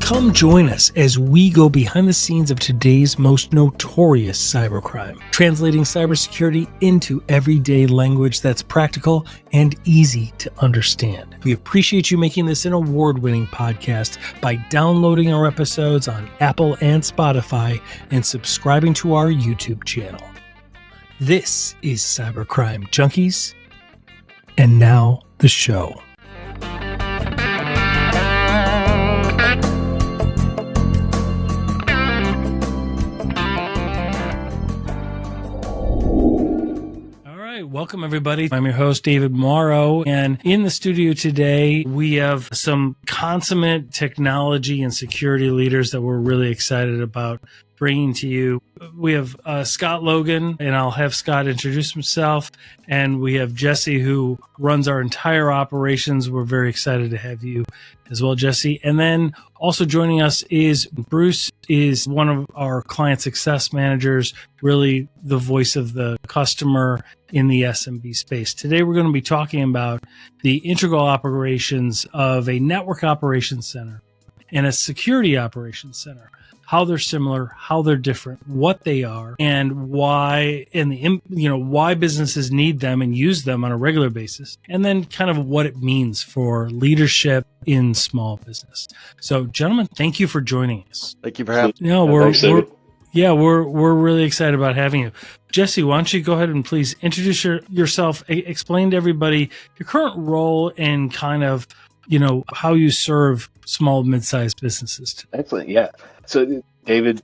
Come join us as we go behind the scenes of today's most notorious cybercrime, translating cybersecurity into everyday language that's practical and easy to understand. We appreciate you making this an award-winning podcast by downloading our episodes on Apple and Spotify and subscribing to our YouTube channel. This is Cybercrime Junkies, and now the show. Welcome, everybody. I'm your host, David Mauro, and in the studio today, we have some consummate technology and security leaders that we're really excited about bringing to you. We have Scott Logan, and I'll have Scott introduce himself, and we have Jesse, who runs our entire operations. We're very excited to have you as well, Jesse. And then also joining us is Bruce, is one of our client success managers, really the voice of the customer in the SMB space. Today, we're going to be talking about the integral operations of a network operations center and a security operations center, how they're similar, how they're different, what they are, and why, and why businesses need them and use them on a regular basis, and then kind of what it means for leadership in small business. So, gentlemen, thank you for joining us. Thank you for having me. No, we're really excited about having you. Jesse, why don't you go ahead and please introduce yourself, explain to everybody your current role and kind of, how you serve small, mid-sized businesses today. Excellent. Yeah. So, David,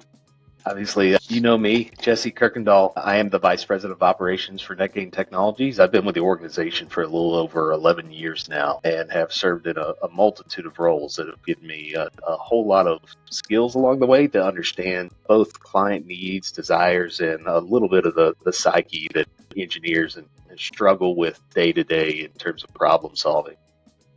obviously, you know me, Jesse Kirkendall. I am the Vice President of Operations for NetGain Technologies. I've been with the organization for a little over 11 years now and have served in a multitude of roles that have given me a whole lot of skills along the way to understand both client needs, desires, and a little bit of the psyche that engineers and struggle with day to day in terms of problem solving.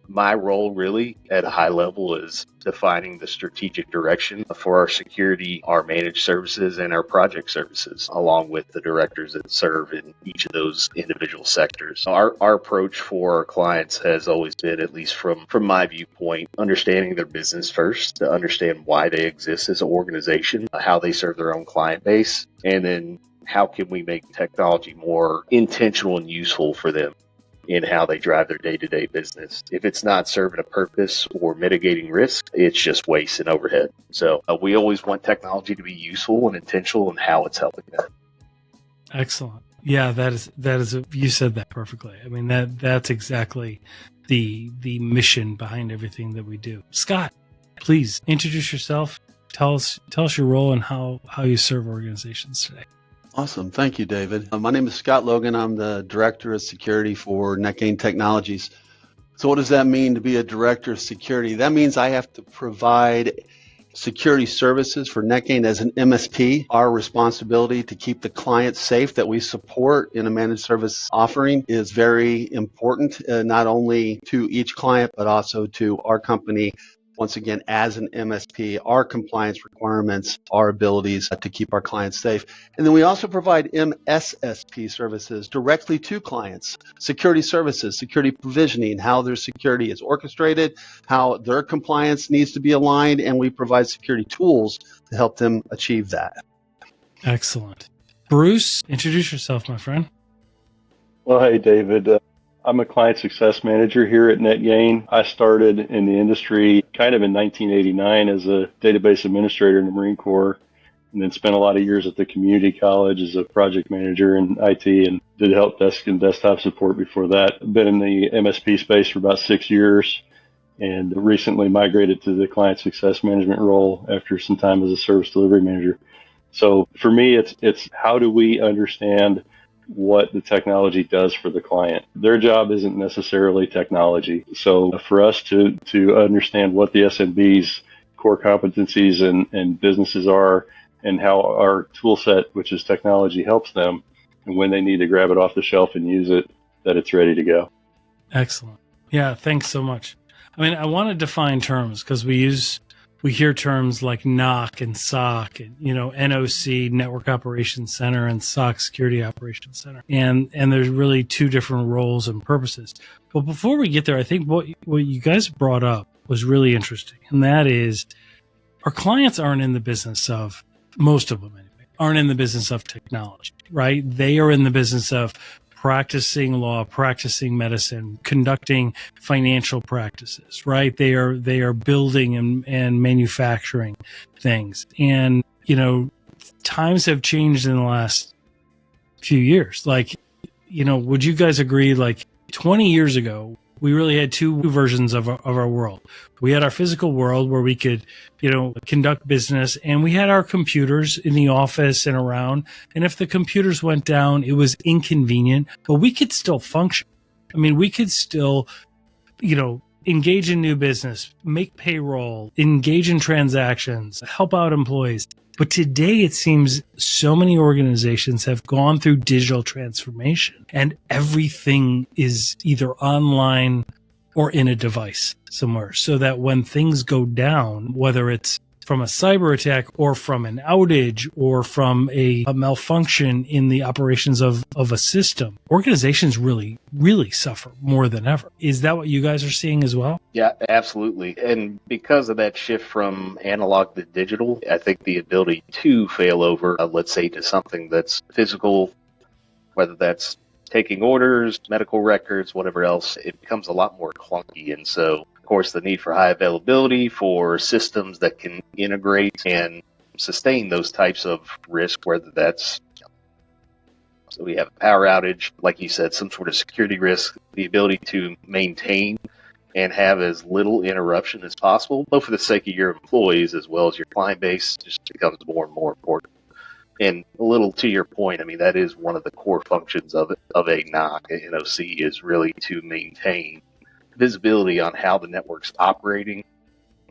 My role really at a high level is defining the strategic direction for our security, our managed services, and our project services, along with the directors that serve in each of those individual sectors. Our approach for our clients has always been, at least from my viewpoint, understanding their business first, to understand why they exist as an organization, how they serve their own client base, and then how can we make technology more intentional and useful for them in how they drive their day-to-day business. If it's not serving a purpose or mitigating risk, it's just waste and overhead. So we always want technology to be useful and intentional in how it's helping them. Excellent. Yeah, that is you said that perfectly. I mean, that's exactly the mission behind everything that we do. Scott, please introduce yourself. Tell us your role and how you serve organizations today. Awesome. Thank you, David. My name is Scott Logan. I'm the Director of Security for NetGain Technologies. So what does that mean to be a Director of Security? That means I have to provide security services for NetGain as an MSP. Our responsibility to keep the client safe that we support in a managed service offering is very important, not only to each client, but also to our company. Once again, as an MSP, our compliance requirements, our abilities to keep our clients safe. And then we also provide MSSP services directly to clients, security services, security provisioning, how their security is orchestrated, how their compliance needs to be aligned, and we provide security tools to help them achieve that. Excellent. Bruce, introduce yourself, my friend. Well, hey, David. I'm a client success manager here at NetGain. I started in the industry kind of in 1989 as a database administrator in the Marine Corps, and then spent a lot of years at the community college as a project manager in IT and did help desk and desktop support before that. I've been in the MSP space for about 6 years and recently migrated to the client success management role after some time as a service delivery manager. So for me, it's how do we understand what the technology does for the client. Their job isn't necessarily technology. So for us to understand what the SMB's core competencies and businesses are and how our tool set, which is technology, helps them, and when they need to grab it off the shelf and use it, that it's ready to go. Excellent. Yeah, thanks so much. I mean, I want to define terms because we hear terms like NOC and SOC and, NOC, Network Operations Center, and SOC, Security Operations Center. And there's really two different roles and purposes. But before we get there, I think what you guys brought up was really interesting. And that is our clients aren't in the business of, most of them anyway, aren't in the business of technology, right? They are in the business of practicing law, practicing medicine, conducting financial practices, right? They are building and manufacturing things. And, times have changed in the last few years. Like, would you guys agree, like 20 years ago, we really had two versions of our world. We had our physical world where we could, conduct business, and we had our computers in the office and around. And if the computers went down, it was inconvenient, but we could still function. I mean, we could still, engage in new business, make payroll, engage in transactions, help out employees. But today it seems so many organizations have gone through digital transformation and everything is either online or in a device somewhere, so that when things go down, whether it's from a cyber attack or from an outage or from a malfunction in the operations of a system, organizations really, really suffer more than ever. Is that what you guys are seeing as well? Yeah, absolutely. And because of that shift from analog to digital, I think the ability to fail over, let's say, to something that's physical, whether that's taking orders, medical records, whatever else, it becomes a lot more clunky. And so, of course, the need for high availability for systems that can integrate and sustain those types of risk, whether that's, so we have a power outage, like you said, some sort of security risk, the ability to maintain and have as little interruption as possible, both for the sake of your employees as well as your client base, just becomes more and more important. And a little to your point, I mean, that is one of the core functions of a NOC, an NOC, is really to maintain visibility on how the network's operating,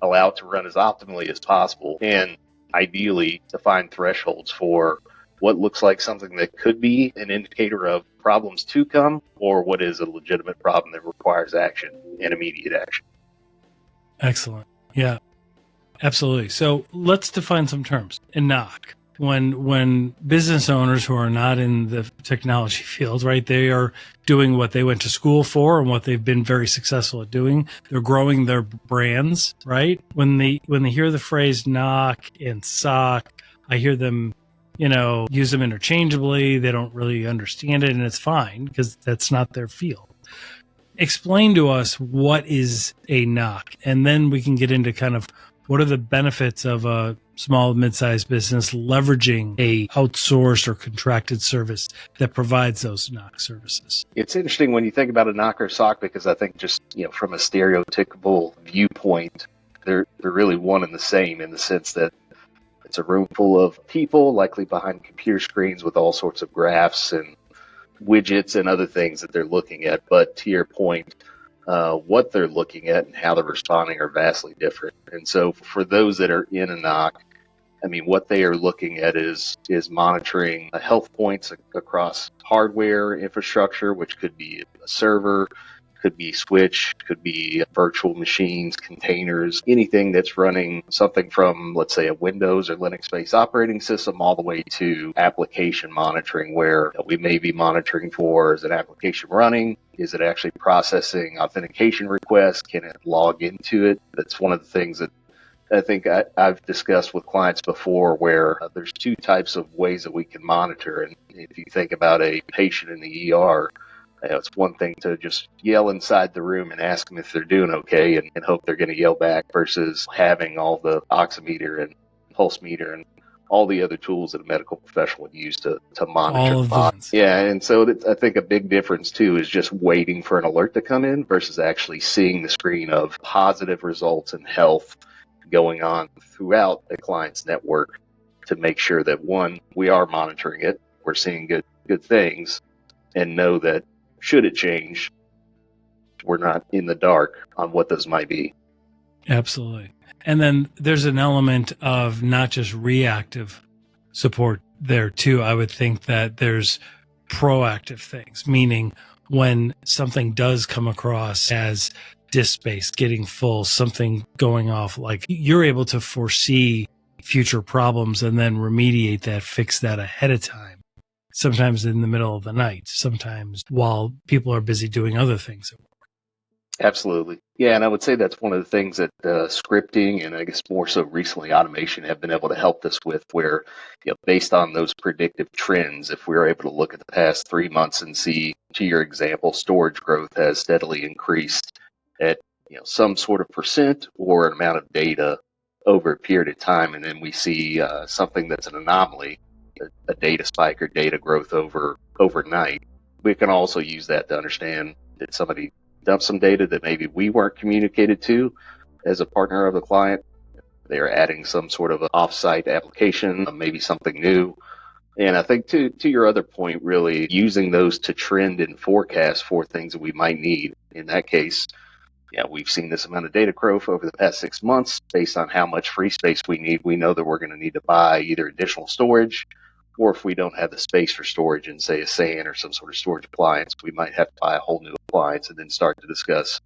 allow it to run as optimally as possible, and ideally define thresholds for what looks like something that could be an indicator of problems to come, or what is a legitimate problem that requires action and immediate action. Excellent. Yeah, absolutely. So let's define some terms. A NOC. When business owners who are not in the technology field, right, they are doing what they went to school for and what they've been very successful at doing. They're growing their brands, right? When they hear the phrase NOC and SOC, I hear them, use them interchangeably. They don't really understand it, and it's fine because that's not their field. Explain to us what is a NOC, and then we can get into kind of what are the benefits of a small, mid-sized business leveraging a outsourced or contracted service that provides those NOC services? It's interesting when you think about a NOC or SOC, because I think just, from a stereotypical viewpoint, they're really one and the same, in the sense that it's a room full of people, likely behind computer screens with all sorts of graphs and widgets and other things that they're looking at. But to your point, what they're looking at and how they're responding are vastly different. And so for those that are in a NOC, I mean, what they are looking at is monitoring health points across hardware infrastructure, which could be a server, could be switch, could be virtual machines, containers, anything that's running something from, let's say, a Windows or Linux-based operating system, all the way to application monitoring, where we may be monitoring for, is an application running? Is it actually processing authentication requests? Can it log into it? That's one of the things that I think I've discussed with clients before, where there's two types of ways that we can monitor. And if you think about a patient in the ER, it's one thing to just yell inside the room and ask them if they're doing okay and hope they're going to yell back, versus having all the oximeter and pulse meter and all the other tools that a medical professional would use to monitor the body. Yeah, and so I think a big difference, too, is just waiting for an alert to come in versus actually seeing the screen of positive results in health going on throughout the client's network, to make sure that, one, we are monitoring it, we're seeing good things, and know that should it change, we're not in the dark on what those might be. Absolutely. And then there's an element of not just reactive support there too. I would think that there's proactive things, meaning when something does come across as disk space getting full, something going off, like you're able to foresee future problems and then remediate that, fix that ahead of time. Sometimes in the middle of the night, sometimes while people are busy doing other things at work. Absolutely. Yeah, and I would say that's one of the things that scripting and I guess more so recently automation have been able to help us with where, based on those predictive trends, if we were able to look at the past 3 months and see, to your example, storage growth has steadily increased at, some sort of percent or an amount of data over a period of time, and then we see something that's an anomaly, a data spike or data growth overnight, we can also use that to understand did somebody dump some data that maybe we weren't communicated to as a partner of the client. They're adding some sort of an offsite application, maybe something new. And I think to your other point, really using those to trend and forecast for things that we might need. In that case, we've seen this amount of data growth over the past 6 months based on how much free space we need. We know that we're going to need to buy either additional storage, or if we don't have the space for storage in, say, a SAN or some sort of storage appliance, we might have to buy a whole new appliance and then start to discuss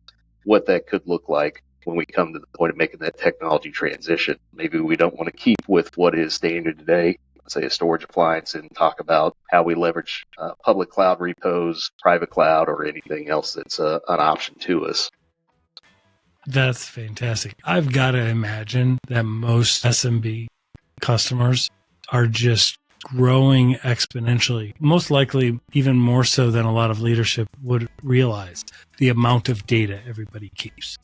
what that could look like when we come to the point of making that technology transition. Maybe we don't want to keep with what is standard today, say a storage appliance, and talk about how we leverage public cloud repos, private cloud, or anything else that's an option to us. That's fantastic. I've got to imagine that most SMB customers are just growing exponentially, most likely even more so than a lot of leadership would realize, the amount of data everybody keeps,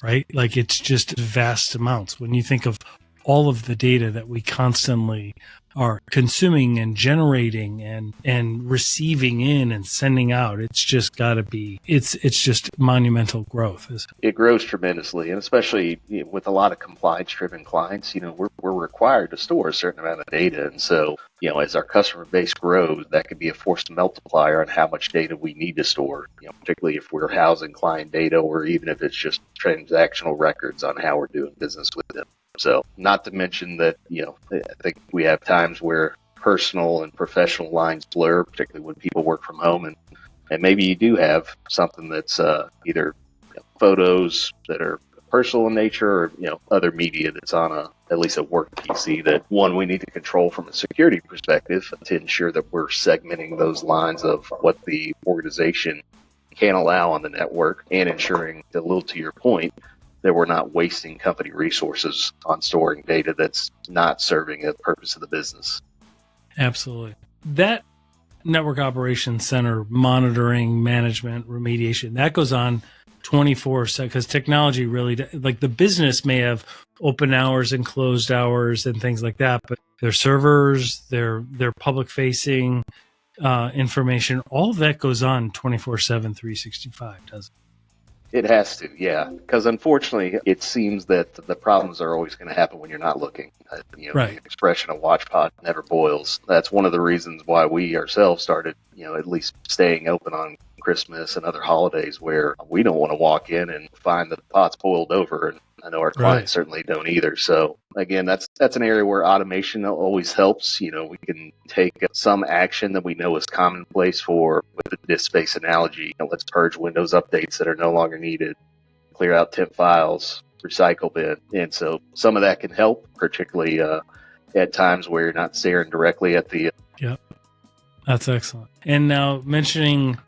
right? Like it's just vast amounts. When you think of all of the data that we constantly are consuming and generating and receiving in and sending out, it's just got to be, it's just monumental growth. It grows tremendously, and especially with a lot of compliance-driven clients, we're required to store a certain amount of data, and so as our customer base grows, that could be a force multiplier on how much data we need to store. Particularly if we're housing client data, or even if it's just transactional records on how we're doing business with them. So, not to mention that, I think we have times where personal and professional lines blur, particularly when people work from home, and maybe you do have something that's either photos that are personal in nature, or other media that's on at least a work PC that we need to control from a security perspective to ensure that we're segmenting those lines of what the organization can allow on the network, and ensuring, a little to your point, that we're not wasting company resources on storing data that's not serving the purpose of the business. Absolutely. That network operations center monitoring, management, remediation, that goes on 24/7, because technology really, like the business may have open hours and closed hours and things like that, but their servers, their public facing information, all of that goes on 24/7, 365, doesn't it? It has to, yeah, because unfortunately, it seems that the problems are always going to happen when you're not looking. Right. The expression "a watch pot never boils." That's one of the reasons why we ourselves started, at least staying open on Christmas and other holidays, where we don't want to walk in and find that the pot's boiled over, and I know our clients certainly don't either. So again, that's an area where automation always helps. We can take some action that we know is commonplace for, with the disk space analogy. Let's purge Windows updates that are no longer needed, clear out temp files, recycle bin. And so some of that can help, particularly at times where you're not staring directly at the... Yep. That's excellent. And now, mentioning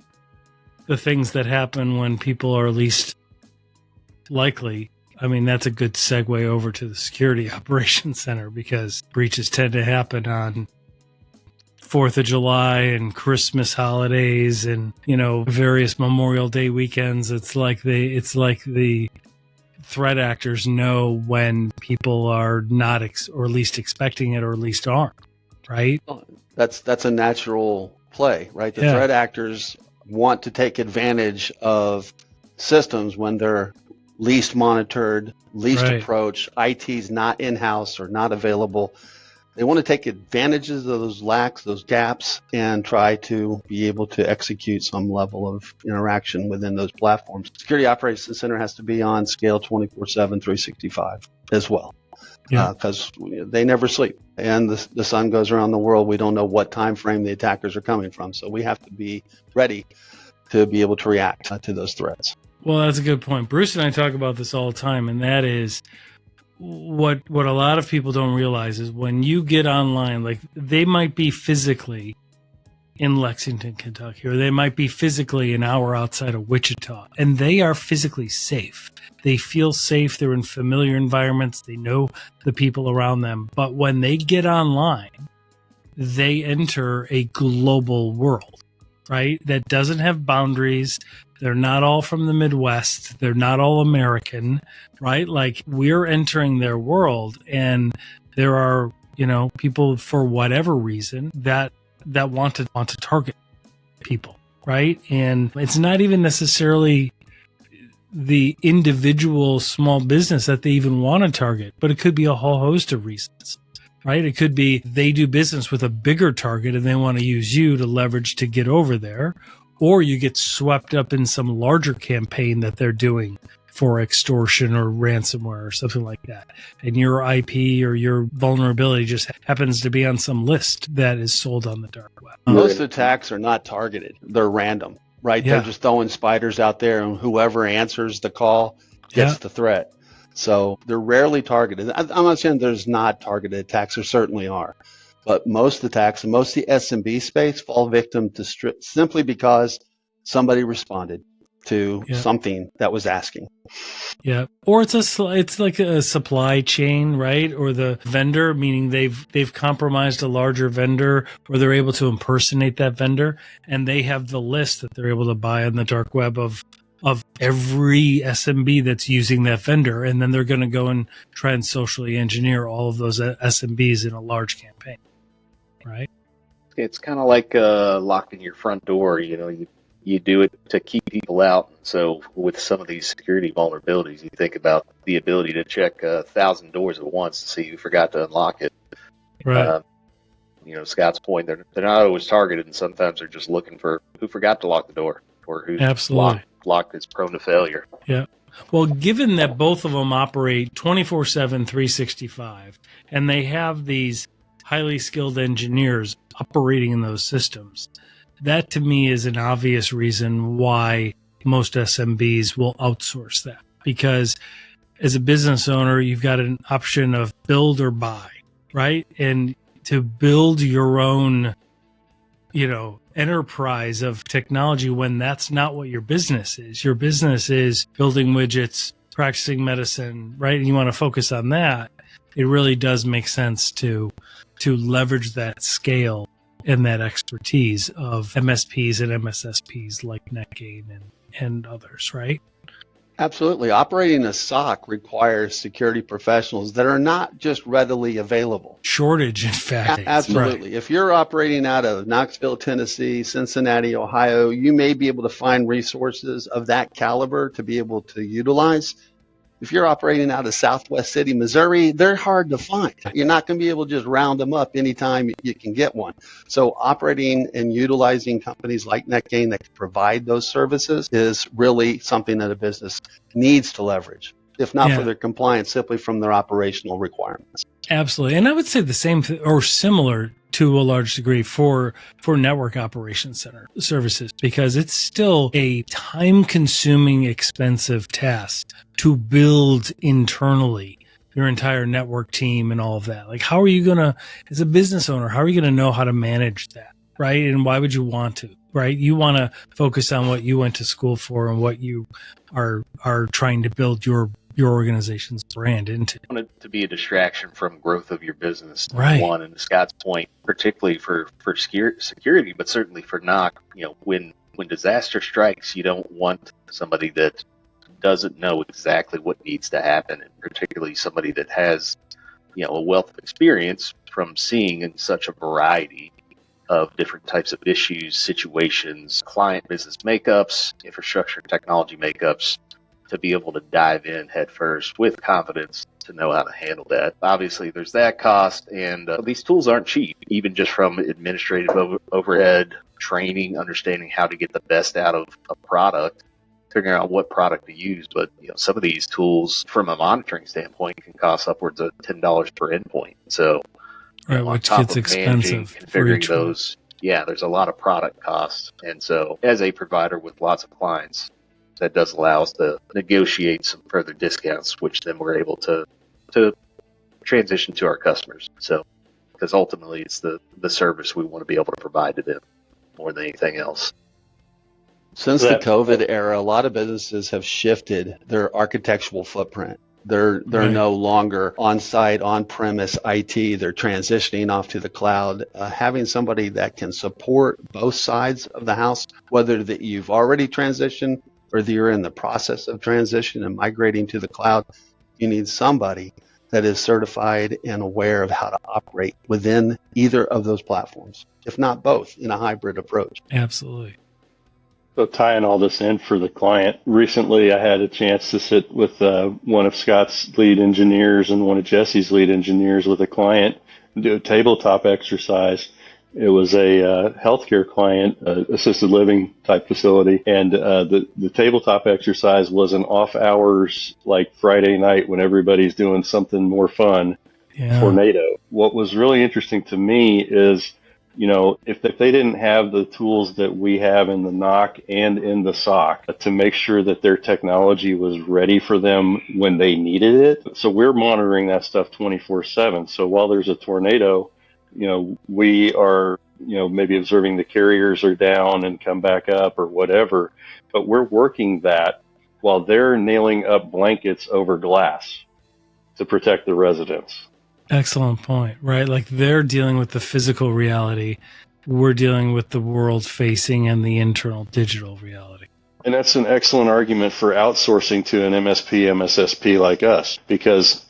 the things that happen when people are least likely, I mean, that's a good segue over to the Security Operations Center, because breaches tend to happen on 4th of July and Christmas holidays and, various Memorial Day weekends. It's like the threat actors know when people are not or least expecting it, or at least aren't, right? That's a natural play, right? The threat actors want to take advantage of systems when they're least monitored, least approached, IT's not in-house or not available. They want to take advantages of those lacks, those gaps, and try to be able to execute some level of interaction within those platforms. Security Operations Center has to be on scale 24/7, 365 as well, because they never sleep. And the sun goes around the world. We don't know what time frame the attackers are coming from, so we have to be ready to be able to react to those threats. Well, that's a good point. Bruce and I talk about this all the time, and that is what a lot of people don't realize is when you get online, like they might be physically in Lexington, Kentucky, or they might be physically an hour outside of Wichita, and they are physically safe. They feel safe. They're in familiar environments. They know the people around them. But when they get online, they enter a global world, right? That doesn't have boundaries. They're not all from the Midwest. They're not all American, right? Like, we're entering their world, and there are, people for whatever reason that want to target people, right? And it's not even necessarily the individual small business that they even want to target, but it could be a whole host of reasons, right? It could be they do business with a bigger target and they want to use you to leverage to get over there, or you get swept up in some larger campaign that they're doing for extortion or ransomware or something like that. And your IP or your vulnerability just happens to be on some list that is sold on the dark web. Most attacks are not targeted. They're random, right? Yeah. They're just throwing spiders out there, and whoever answers the call gets the threat. So they're rarely targeted. I'm not saying there's not targeted attacks. There certainly are. But most attacks, and most of the SMB space, fall victim to simply because somebody responded to something that was asking. Yeah. Or it's like a supply chain, right? Or the vendor, meaning they've compromised a larger vendor, or they're able to impersonate that vendor, and they have the list that they're able to buy on the dark web of every SMB that's using that vendor, and then they're going to go and try and socially engineer all of those SMBs in a large campaign, right? It's kind of like locking your front door. You do it to keep people out. So with some of these security vulnerabilities, you think about the ability to check 1,000 doors at once to see who forgot to unlock it. Right. Scott's point, they're not always targeted, and sometimes they're just looking for who forgot to lock the door or who's locked is prone to failure. Yeah. Well, given that both of them operate 24/7, 365, and they have these highly skilled engineers operating in those systems, that to me is an obvious reason why most SMBs will outsource that. Because as a business owner, you've got an option of build or buy, right? And to build your own, enterprise of technology when that's not what your business is. Your business is building widgets, practicing medicine, right? And you want to focus on that. It really does make sense to leverage that scale and that expertise of MSPs and MSSPs like NetGain and others, right? Absolutely. Operating a SOC requires security professionals that are not just readily available. Shortage, in fact. Absolutely. Right. If you're operating out of Knoxville, Tennessee, Cincinnati, Ohio, you may be able to find resources of that caliber to be able to utilize. If you're operating out of Southwest City, Missouri, they're hard to find. You're not going to be able to just round them up anytime you can get one. So operating and utilizing companies like NetGain that can provide those services is really something that a business needs to leverage, if not for their compliance, simply from their operational requirements. Absolutely. And I would say the same or similar to a large degree for network operations center services, because it's still a time-consuming, expensive task to build internally your entire network team and all of that. Like, how are you going to, as a business owner, how are you going to know how to manage that, right? And why would you want to, right? You want to focus on what you went to school for and what you are trying to build your organization's brand into. I want it to be a distraction from growth of your business. Right. One, and to Scott's point, particularly for security, but certainly for NOC, when disaster strikes, you don't want somebody that doesn't know exactly what needs to happen, and particularly somebody that has, a wealth of experience from seeing in such a variety of different types of issues, situations, client business makeups, infrastructure, technology makeups, to be able to dive in head first with confidence to know how to handle that. Obviously, there's that cost, and these tools aren't cheap, even just from administrative overhead, training, understanding how to get the best out of a product, figuring out what product to use. But some of these tools, from a monitoring standpoint, can cost upwards of $10 per endpoint. So, right, which gets expensive. Configuring those, there's a lot of product costs. And so, as a provider with lots of clients, that does allow us to negotiate some further discounts, which then we're able to transition to our customers. So, because ultimately it's the service we want to be able to provide to them. more than anything else. Since the COVID era, a lot of businesses have shifted their architectural footprint. They're Right. no longer on-site, on-premise IT. They're transitioning off to the cloud. Having somebody that can support both sides of the house, whether that you've already transitioned or that you're in the process of transition and migrating to the cloud, you need somebody that is certified and aware of how to operate within either of those platforms, if not both, in a hybrid approach. Absolutely. So tying all this in for the client, recently I had a chance to sit with one of Scott's lead engineers and one of Jesse's lead engineers with a client and do a tabletop exercise. It was a healthcare client, assisted living type facility, and the tabletop exercise was an off hours, like Friday night when everybody's doing something more fun, tornado. What was really interesting to me is, if they didn't have the tools that we have in the NOC and in the SOC to make sure that their technology was ready for them when they needed it. So we're monitoring that stuff 24/7. So while there's a tornado, we are, maybe observing the carriers are down and come back up or whatever, but we're working that while they're nailing up blankets over glass to protect the residents. Excellent point, right? Like they're dealing with the physical reality. We're dealing with the world facing and the internal digital reality. And that's an excellent argument for outsourcing to an MSP, MSSP like us, because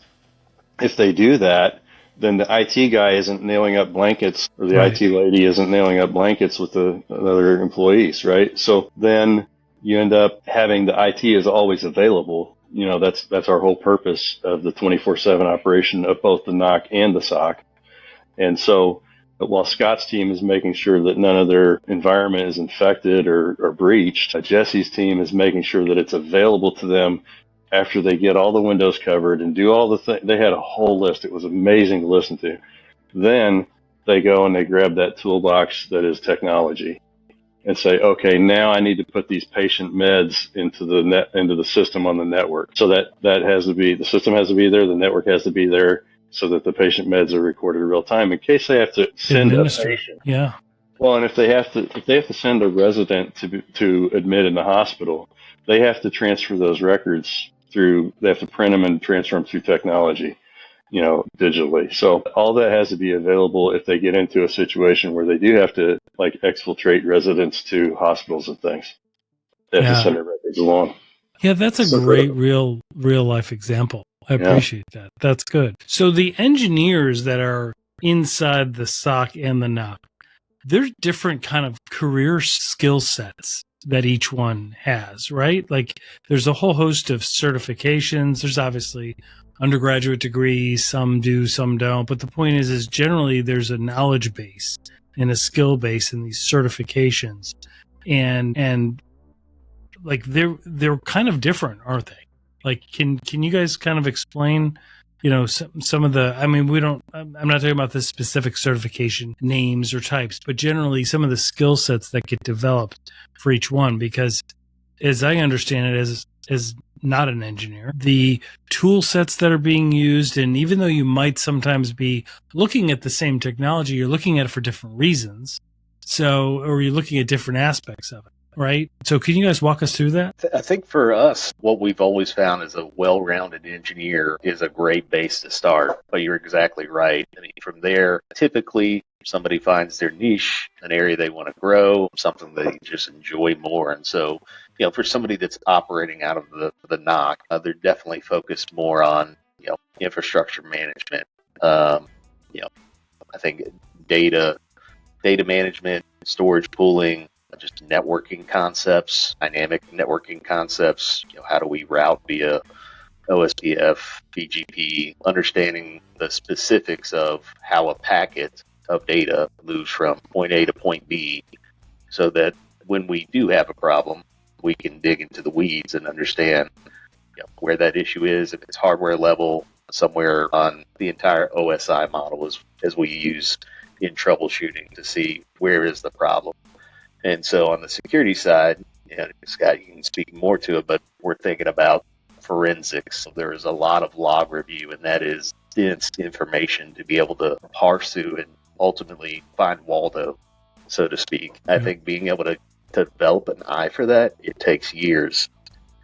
if they do that, then the IT guy isn't nailing up blankets, or the Right. IT lady isn't nailing up blankets with the other employees, right? So then you end up having the IT is always available. That's our whole purpose of the 24/7 operation of both the NOC and the SOC. And so while Scott's team is making sure that none of their environment is infected or breached, Jesse's team is making sure that it's available to them after they get all the windows covered and do all the things. They had a whole list. It was amazing to listen to. Then they go and they grab that toolbox that is technology and say, okay, now I need to put these patient meds into the system on the network. So that has to be, the system has to be there, the network has to be there, so that the patient meds are recorded in real time in case they have to send a patient. Yeah. Well, and if they have to send a resident to admit in the hospital, they have to transfer those records through. They have to print them and transfer them through technology, digitally. So all that has to be available if they get into a situation where they do have to exfiltrate residents to hospitals and things. They have to send their records along. Yeah, that's a great real life example. I appreciate that. That's good. So the engineers that are inside the SOC and the NOC, there's different kind of career skill sets that each one has, right? Like there's a whole host of certifications. There's obviously undergraduate degrees, some do, some don't. But the point is generally there's a knowledge base and a skill base in these certifications. And like they're kind of different, aren't they? Like, can you guys kind of explain, some of the, I'm not talking about the specific certification names or types, but generally some of the skill sets that get developed for each one, because as I understand it as not an engineer, the tool sets that are being used, and even though you might sometimes be looking at the same technology, you're looking at it for different reasons. Or you're looking at different aspects of it. Right. So can you guys walk us through that? I think for us, what we've always found is a well-rounded engineer is a great base to start. But you're exactly right. I mean, from there, typically somebody finds their niche, an area they want to grow, something they just enjoy more. And so, for somebody that's operating out of the NOC, they're definitely focused more on, infrastructure management. I think data management, storage pooling, just networking concepts, dynamic networking concepts. How do we route via OSPF, BGP, understanding the specifics of how a packet of data moves from point A to point B, so that when we do have a problem, we can dig into the weeds and understand where that issue is, if it's hardware level, somewhere on the entire OSI model as we use in troubleshooting to see where is the problem. And so on the security side, Scott, you can speak more to it, but we're thinking about forensics. There is a lot of log review, and that is dense information to be able to parse through and ultimately find Waldo. so to speak. I think being able to develop an eye for that, it takes years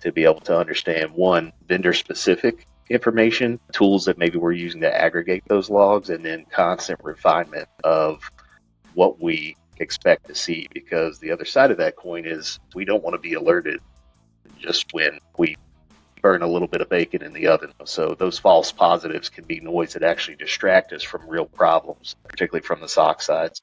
to be able to understand, one, vendor-specific information, tools that maybe we're using to aggregate those logs, and then constant refinement of what we expect to see. Because the other side of that coin is we don't want to be alerted just when we burn a little bit of bacon in the oven. So those false positives can be noise that actually distract us from real problems, particularly from the SOC sides.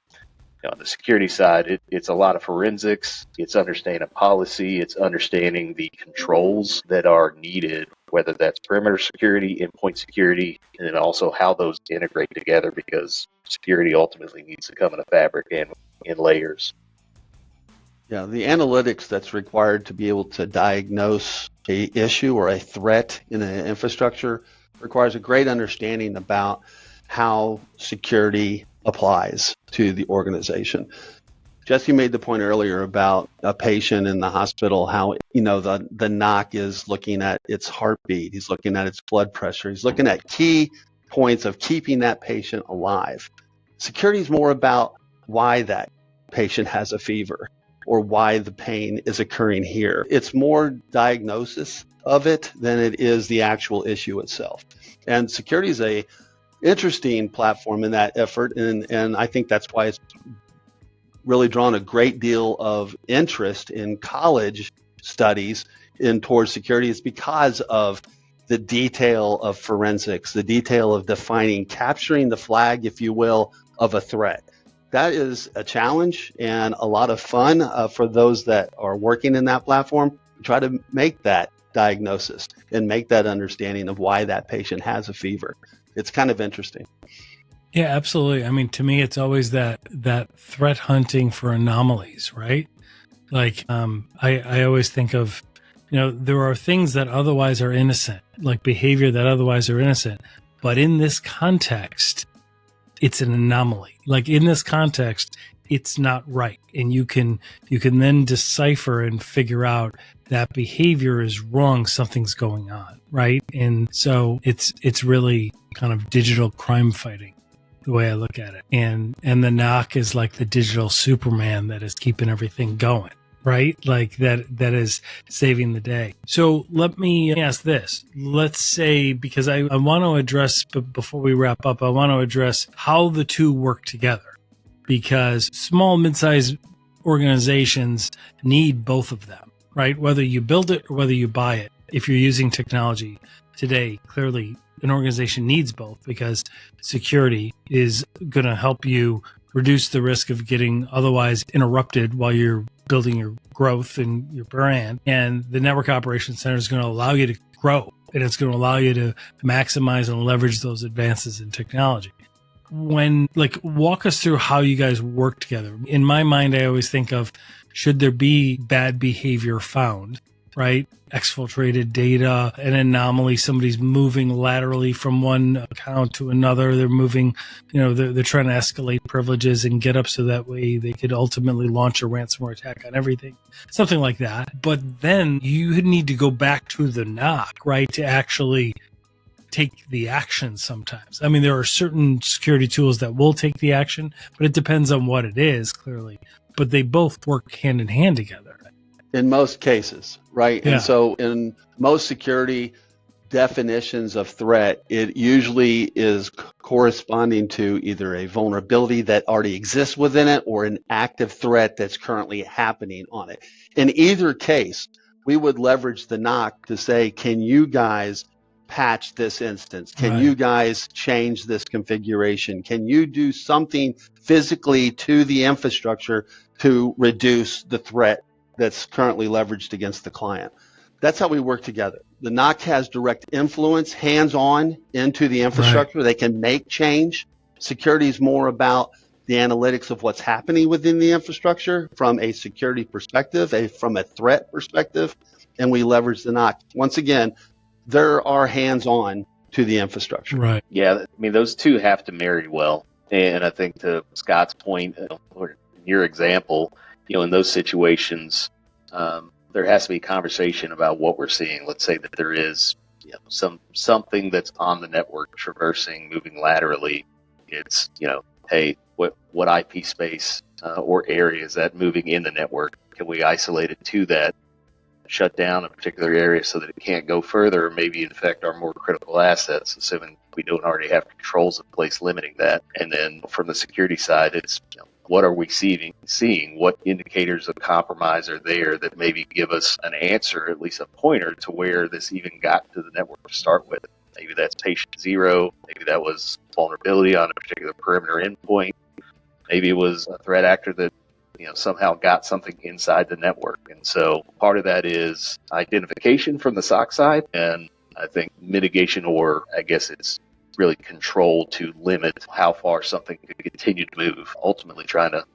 On the security side, it's a lot of forensics. It's understanding policy. It's understanding the controls that are needed, whether that's perimeter security, endpoint security, and then also how those integrate together, because security ultimately needs to come in a fabric and in layers. Yeah, the analytics that's required to be able to diagnose a issue or a threat in an infrastructure requires a great understanding about how security applies to the organization. Jesse made the point earlier about a patient in the hospital, how, the NOC is looking at its heartbeat. He's looking at its blood pressure. He's looking at key points of keeping that patient alive. Security is more about why that patient has a fever or why the pain is occurring here. It's more diagnosis of it than it is the actual issue itself. And security is a interesting platform in that effort, and I think that's why it's really drawn a great deal of interest in college studies towards security. Is because of the detail of forensics, the detail of defining, capturing the flag, if you will, of a threat. That is a challenge and a lot of fun for those that are working in that platform. Try to make that diagnosis and make that understanding of why that patient has a fever. It's kind of interesting. Yeah, absolutely. I mean, to me, it's always that threat hunting for anomalies, right? Like, I always think of, there are things that otherwise are innocent, like behavior that otherwise are innocent. But in this context, it's an anomaly. Like in this context, it's not right. And you can then decipher and figure out that behavior is wrong. Something's going on, right? And so it's really kind of digital crime fighting, the way I look at it. And the NOC is like the digital Superman that is keeping everything going, right? Like that is saving the day. So let me ask this. Let's say, because I want to address, but before we wrap up, I want to address how the two work together, because small, mid-sized organizations need both of them, right? Whether you build it or whether you buy it. If you're using technology today, clearly an organization needs both, because security is going to help you reduce the risk of getting otherwise interrupted while you're building your growth and your brand. And the Network Operations Center is going to allow you to grow, and it's going to allow you to maximize and leverage those advances in technology. Walk us through how you guys work together. In my mind, I always think of, should there be bad behavior found, right? Exfiltrated data, an anomaly, somebody's moving laterally from one account to another. They're moving, they're trying to escalate privileges and get up so that way they could ultimately launch a ransomware attack on everything, something like that. But then you need to go back to the NOC, right, to actually take the action sometimes. I mean, there are certain security tools that will take the action, but it depends on what it is, clearly. But they both work hand in hand together. In most cases, right? Yeah. And so in most security definitions of threat, it usually is corresponding to either a vulnerability that already exists within it or an active threat that's currently happening on it. In either case, we would leverage the NOC to say, can you guys patch this instance? Can you guys change this configuration? Can you do something physically to the infrastructure to reduce the threat that's currently leveraged against the client? That's how we work together. The NOC has direct influence, hands-on into the infrastructure. They can make change. Security is more about the analytics of what's happening within the infrastructure from a security perspective, from a threat perspective, and we leverage the NOC. Once again, there are hands-on to the infrastructure. Right. Yeah, I mean, those two have to marry well. And I think to Scott's point, or your example, in those situations, there has to be conversation about what we're seeing. Let's say that there is something that's on the network traversing, moving laterally. It's hey, what IP space or area is that moving in the network? Can we isolate it to that, shut down a particular area so that it can't go further, or maybe infect our more critical assets, assuming we don't already have controls in place limiting that. And then from the security side, it's what are we seeing? What indicators of compromise are there that maybe give us an answer, at least a pointer to where this even got to the network to start with. Maybe that's patient zero. Maybe that was vulnerability on a particular perimeter endpoint. Maybe it was a threat actor that somehow got something inside the network. And so part of that is identification from the SOC side, and I think mitigation, or I guess it's really control to limit how far something could continue to move, ultimately trying to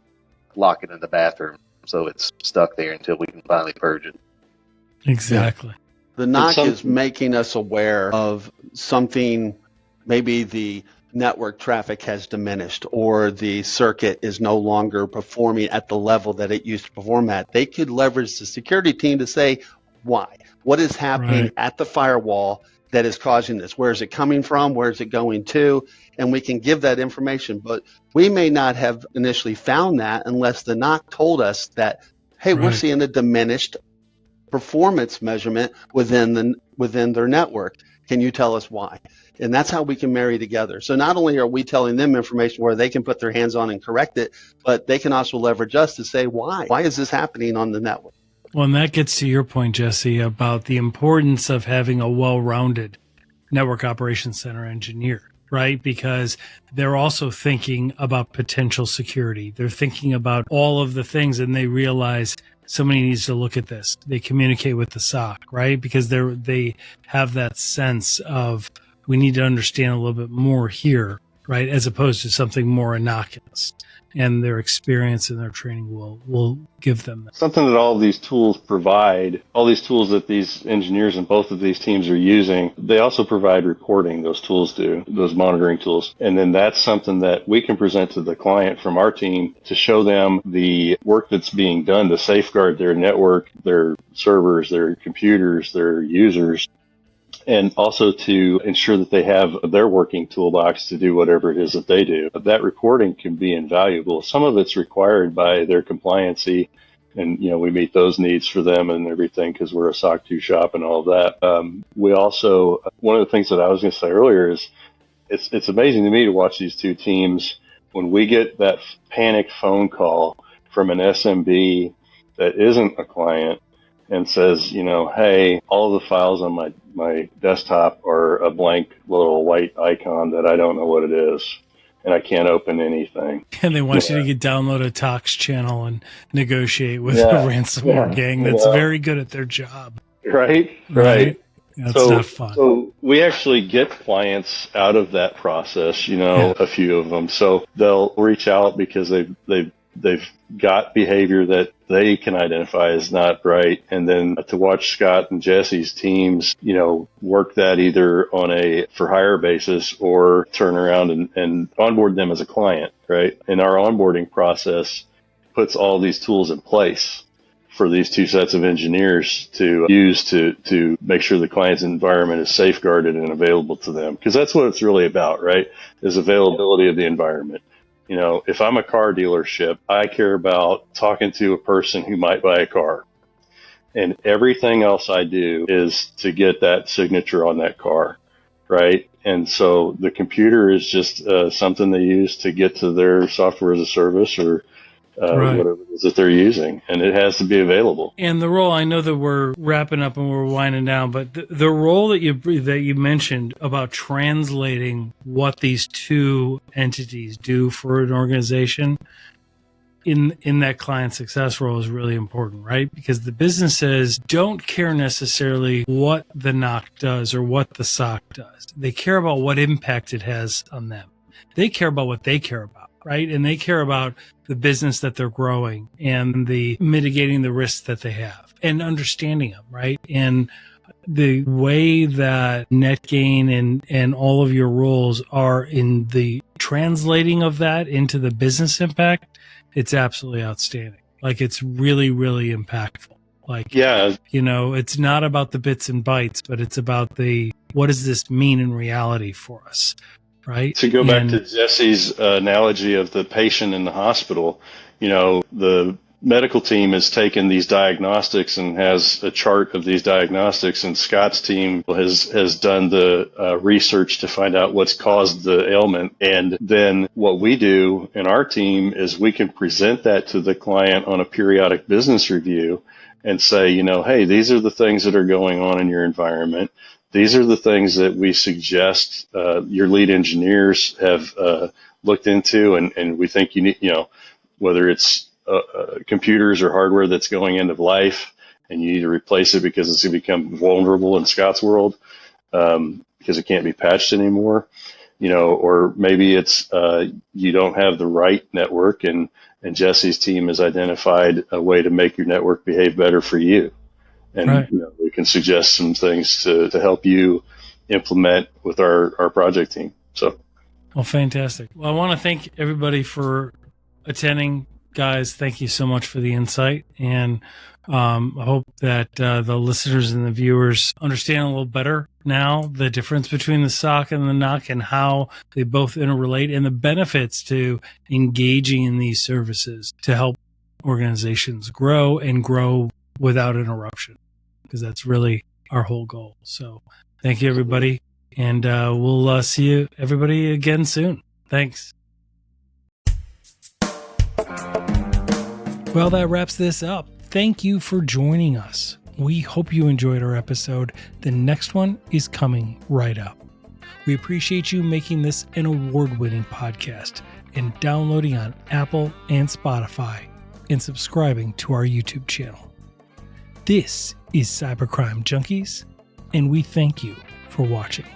lock it in the bathroom so it's stuck there until we can finally purge it. Exactly. The NOC is making us aware of something, maybe the network traffic has diminished or the circuit is no longer performing at the level that it used to perform at. They could leverage the security team to say, why? What is happening at the firewall that is causing this? Where is it coming from? Where is it going to? And we can give that information. But we may not have initially found that unless the NOC told us that, hey, we're seeing a diminished performance measurement within their network. Can you tell us why? And that's how we can marry together. So not only are we telling them information where they can put their hands on and correct it, but they can also leverage us to say, why? Why is this happening on the network? Well, and that gets to your point, Jesse, about the importance of having a well-rounded network operations center engineer, right? Because they're also thinking about potential security. They're thinking about all of the things, and they realize somebody needs to look at this. They communicate with the SOC, right? Because they have that sense of, we need to understand a little bit more here, right? As opposed to something more innocuous. And their experience and their training will give them that. Something that all of these tools provide, all these tools that these engineers in both of these teams are using, they also provide reporting, those tools do, those monitoring tools. And then that's something that we can present to the client from our team to show them the work that's being done to safeguard their network, their servers, their computers, their users, and also to ensure that they have their working toolbox to do whatever it is that they do. But that reporting can be invaluable. Some of it's required by their compliancy, and we meet those needs for them and everything because we're a SOC 2 shop and all of that. We also, one of the things that I was going to say earlier is it's amazing to me to watch these two teams when we get that panic phone call from an SMB that isn't a client and says, hey, all of the files on my desktop are a blank little white icon that I don't know what it is, and I can't open anything. And they want you to download a Tox channel and negotiate with a ransomware gang that's very good at their job. Right. That's not fun. So we actually get clients out of that process, a few of them. So they'll reach out because they've got behavior that they can identify as not right. And then to watch Scott and Jesse's teams, work that either on a for hire basis or turn around and onboard them as a client, right? And our onboarding process puts all these tools in place for these two sets of engineers to use to make sure the client's environment is safeguarded and available to them. Because that's what it's really about, right? Is availability of the environment. If I'm a car dealership, I care about talking to a person who might buy a car. And everything else I do is to get that signature on that car, right? And so the computer is just something they use to get to their software as a service or whatever it is that they're using, and it has to be available. And the role, I know that we're wrapping up and we're winding down, but the role that you mentioned about translating what these two entities do for an organization in that client success role is really important, right? Because the businesses don't care necessarily what the NOC does or what the SOC does. They care about what impact it has on them. They care about what they care about, right? And they care about the business that they're growing and the mitigating the risks that they have and understanding them, right? And the way that NetGain and all of your roles are in the translating of that into the business impact, it's absolutely outstanding. Like, it's really, really impactful. Like, it's not about the bits and bytes, but it's about what does this mean in reality for us? right? To go back to Jesse's analogy of the patient in the hospital, the medical team has taken these diagnostics and has a chart of these diagnostics, and Scott's team has done the research to find out what's caused the ailment. And then what we do in our team is we can present that to the client on a periodic business review and say, hey, these are the things that are going on in your environment. These are the things that we suggest your lead engineers have looked into, and we think you need, whether it's computers or hardware that's going end of life and you need to replace it because it's going to become vulnerable in Scott's world because it can't be patched anymore, or maybe it's you don't have the right network, and Jesse's team has identified a way to make your network behave better for you. And right. We can suggest some things to help you implement with our project team. So, well, fantastic. Well, I want to thank everybody for attending. Guys, thank you so much for the insight. And I hope that the listeners and the viewers understand a little better now the difference between the SOC and the NOC and how they both interrelate and the benefits to engaging in these services to help organizations grow and grow without interruption, because that's really our whole goal. So thank you, everybody. And we'll see you, everybody, again soon. Thanks. Well, that wraps this up. Thank you for joining us. We hope you enjoyed our episode. The next one is coming right up. We appreciate you making this an award-winning podcast and downloading on Apple and Spotify and subscribing to our YouTube channel. This is Cybercrime Junkies, and we thank you for watching.